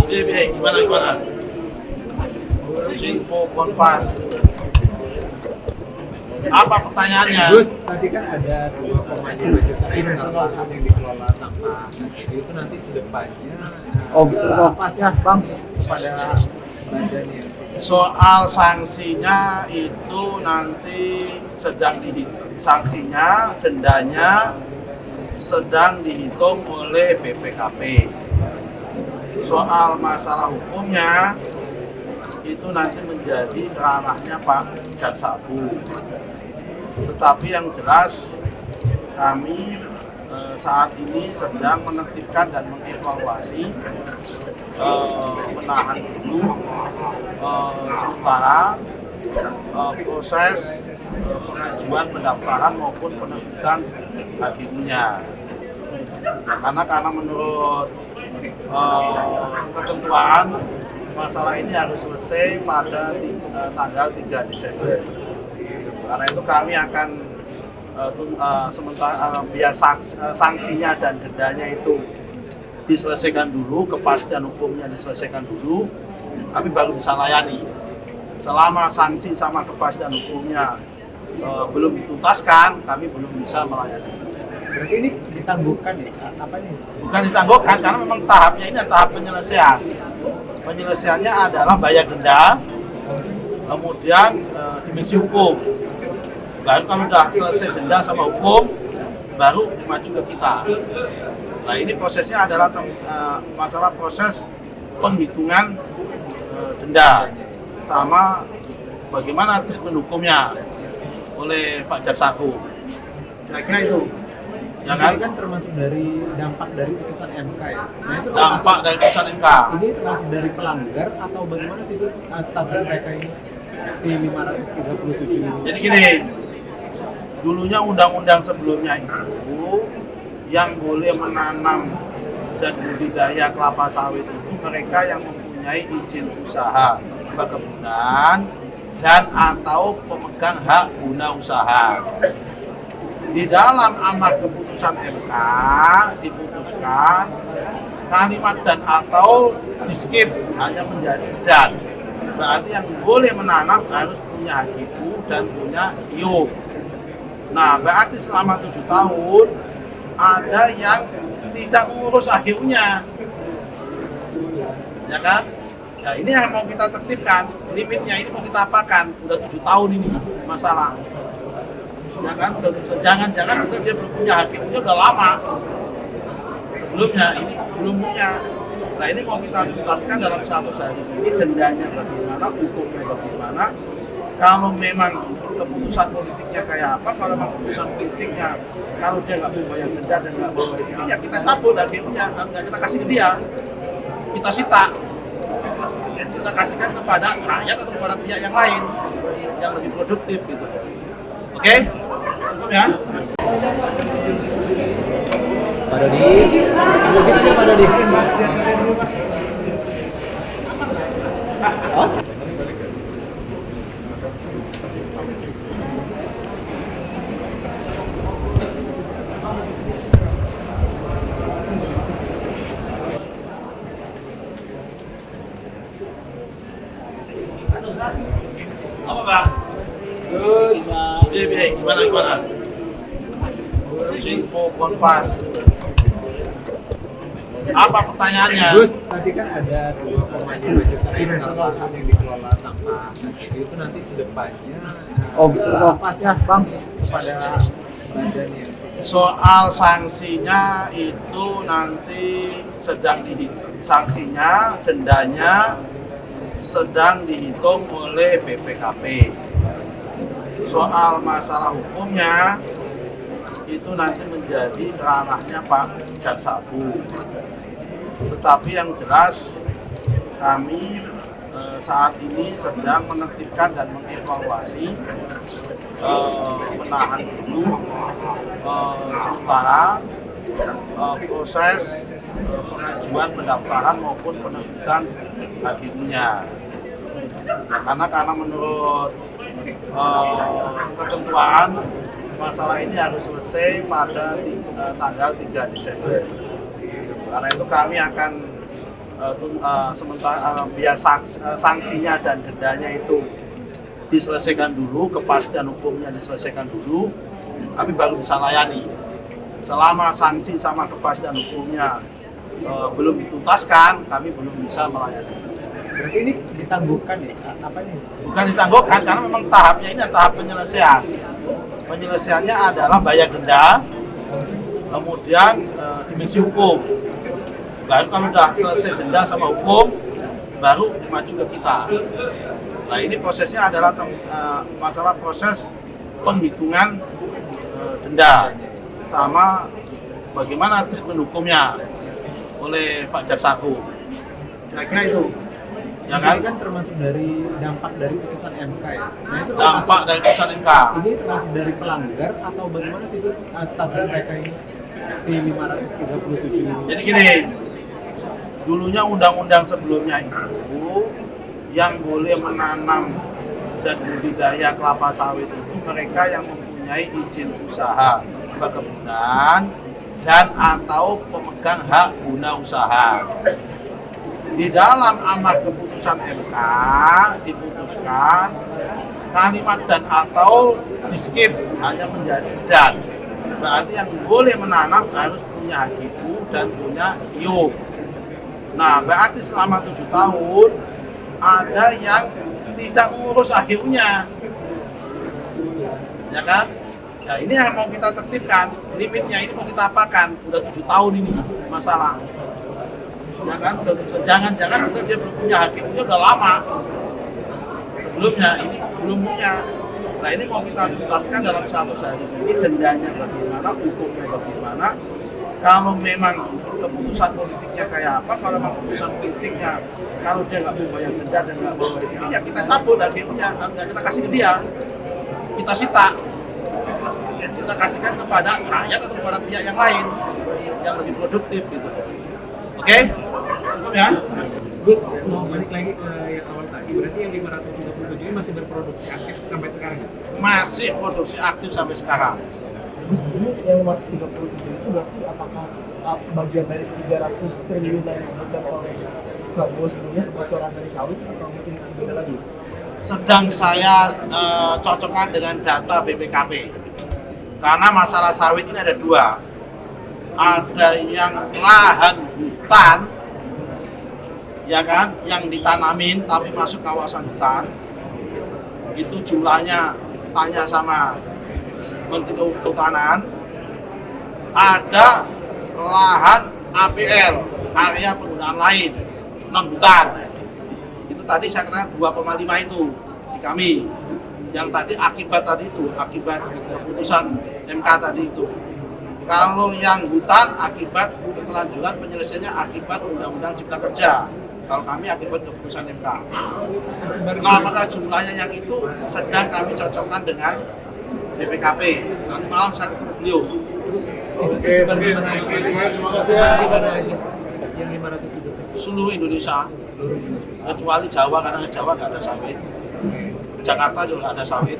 Gimana? Info Kompas. Apa pertanyaannya? Gus, tadi kan ada 2,5 juta hektar lahan yang dikelola tanpa itu nanti ke depannya pasnya Bang pada badannya. Soal sanksinya itu nanti sedang dihitung. Sanksinya, dendanya sedang dihitung oleh BPKP. Soal masalah hukumnya itu nanti menjadi ranahnya Pak Jaksa Agung. Tetapi yang jelas kami saat ini sedang menertibkan dan mengevaluasi, menahan dulu sementara proses pengajuan pendaftaran maupun penerbitan HGU-nya. Karena menurut ketentuan masalah ini harus selesai pada tanggal 3 Desember. Karena itu kami akan sementara biar sanksinya dan dendanya itu diselesaikan dulu, kepastian hukumnya diselesaikan dulu, kami baru bisa layani. Selama sanksi sama kepastian hukumnya belum dituntaskan, kami belum bisa melayani. Berarti ini ditangguhkan ya? Apa nih? Bukan ditangguhkan, karena memang tahapnya ini tahap penyelesaian. Penyelesaiannya adalah bayar denda, kemudian dimensi hukum. Baru kalau sudah selesai denda sama hukum, baru maju ke kita. Nah ini prosesnya adalah masalah proses penghitungan denda sama bagaimana treatment hukumnya oleh Pak Jaksa Agung. Kira-kira itu. Ya kan? Ini kan termasuk dari dampak dari putusan MK ya? Nah, itu dampak dari putusan MK. Ini termasuk dari pelanggar atau bagaimana sih itu status mereka ini? Si 537. Jadi gini, dulunya undang-undang sebelumnya itu yang boleh menanam dan budidaya kelapa sawit itu mereka yang mempunyai izin usaha perkebunan dan atau pemegang hak guna usaha. Di dalam amar keputusan MK diputuskan kalimat dan atau di skip hanya menjadi dan. Berarti yang boleh menanam harus punya HGU dan punya IUP. Nah, berarti selama 7 tahun ada yang tidak mengurus HGU-nya. Ya kan? Nah, ini yang mau kita tertibkan. Limitnya ini mau kita apakan? Udah 7 tahun ini masalah. Ya kan? Jangan-jangan sudah dia belum punya HGU-nya udah lama. Sebelumnya ini belum punya. Nah, ini mau kita tuntaskan dalam 100 hari ini, dendanya bagaimana, hukumnya bagaimana. Kalau memang keputusan politiknya kayak apa, kalau memang keputusan politiknya kalau dia nggak mau bayar denda dan nggak mau bayar ini, ya kita cabut HGU-nya, kalau nggak kita kasih ke dia, kita sita, kita kasihkan kepada rakyat atau kepada pihak yang lain yang lebih produktif gitu. Oke? Cukup ya? Pak Dodi, begitu Pak Dodi. Oh? Apa Pak? Terus, Gimana? Info Kompas. Apa pertanyaannya? Gus, tadi kan ada 2,5 juta hektar lahan yang dikelola tanpa itu nanti ke depannya pasnya Bang pada badannya. Soal sanksinya itu nanti sedang dihitung. Sanksinya, dendanya sedang dihitung oleh BPKP. Soal masalah hukumnya itu nanti menjadi ranahnya Pak Jaksa Agung. Tetapi yang jelas kami saat ini sedang menertibkan dan mengevaluasi, menahan dulu sementara proses pengajuan pendaftaran maupun penerbitan HGU-nya. Karena menurut ketentuan masalah ini harus selesai pada tanggal 3 Desember. Karena itu kami akan sementara biar sanksinya dan dendanya itu diselesaikan dulu, kepastian hukumnya diselesaikan dulu, kami baru bisa layani. Selama sanksi sama kepastian hukumnya belum dituntaskan, kami belum bisa melayani. Berarti ini ditangguhkan ya? Apa nih? Bukan ditangguhkan, karena memang tahapnya ini tahap penyelesaian. Penyelesaiannya adalah bayar denda, kemudian dimensi hukum. Baru kalau sudah selesai denda sama hukum, baru maju ke kita. Nah ini prosesnya adalah masalah proses penghitungan denda sama bagaimana treatment hukumnya oleh Pak Jaksaku. Kira-kira itu. Ya kan? Ini kan termasuk dari dampak dari putusan MK ya. Nah, itu dampak dari putusan MK. Ini termasuk dari pelanggar atau bagaimana sih itu status mereka ini si 537? Jadi gini, dulunya undang-undang sebelumnya itu yang boleh menanam dan budidaya kelapa sawit itu mereka yang mempunyai izin usaha perkebunan dan atau pemegang hak guna usaha. Di dalam amar keputusan MK diputuskan kalimat dan atau di skip hanya menjadi dan. Berarti yang boleh menanam harus punya HGU dan punya IO. Nah, berarti selama 7 tahun ada yang tidak mengurus HGU-nya. Ya kan? Ya ini yang mau kita tertibkan, limitnya ini mau kita apakan? Udah 7 tahun ini masalah. Ya kan, jangan-jangan sebenarnya dia belum punya HGU-nya udah lama sebelumnya, ini belum punya. Nah ini mau kita tuntaskan dalam 100 hari ini, dendanya bagaimana, hukumnya bagaimana. Kalau memang keputusan politiknya kayak apa, kalau memang keputusan politiknya kalau dia nggak mau bayar denda dan nggak mau bayar ini, ya kita cabut HGU-nya, nggak kita kasih ke dia, kita sita, kita kasihkan kepada rakyat atau kepada pihak yang lain yang lebih produktif gitu. Oke? Cukup ya? Gus, mau balik lagi ke yang awal tadi, berarti yang 537 ini masih berproduksi aktif sampai sekarang ya? Masih produksi aktif sampai sekarang. Gus, ini yang 537 itu berarti apakah bagian dari 300 triliun yang disebutkan oleh Prabowo sebelumnya kebocoran dari sawit atau mungkin beda lagi? Sedang saya cocokkan dengan data BPKP. Karena masalah sawit ini ada dua. Ada yang lahan hutan, ya kan, yang ditanamin tapi masuk kawasan hutan. Itu jumlahnya tanya sama Menteri Kehutanan. Ada lahan APL, area penggunaan lain, non hutan. Itu tadi saya katakan 2,5 itu di kami. Yang tadi akibat keputusan MK tadi itu. Kalau yang hutan akibat keterlanjuran penyelesaiannya akibat Undang-Undang Cipta Kerja. Kalau kami akibat keputusan MK. Nah, apakah jumlahnya yang itu sedang kami cocokkan dengan BPKP. Nanti malam saya ketemu beliau. Terus itu tersebar di mana aja? Tersebar di mana aja? Yang 537? Seluruh Indonesia, kecuali Jawa, karena Jawa nggak ada sawit. Jakarta juga nggak ada sawit.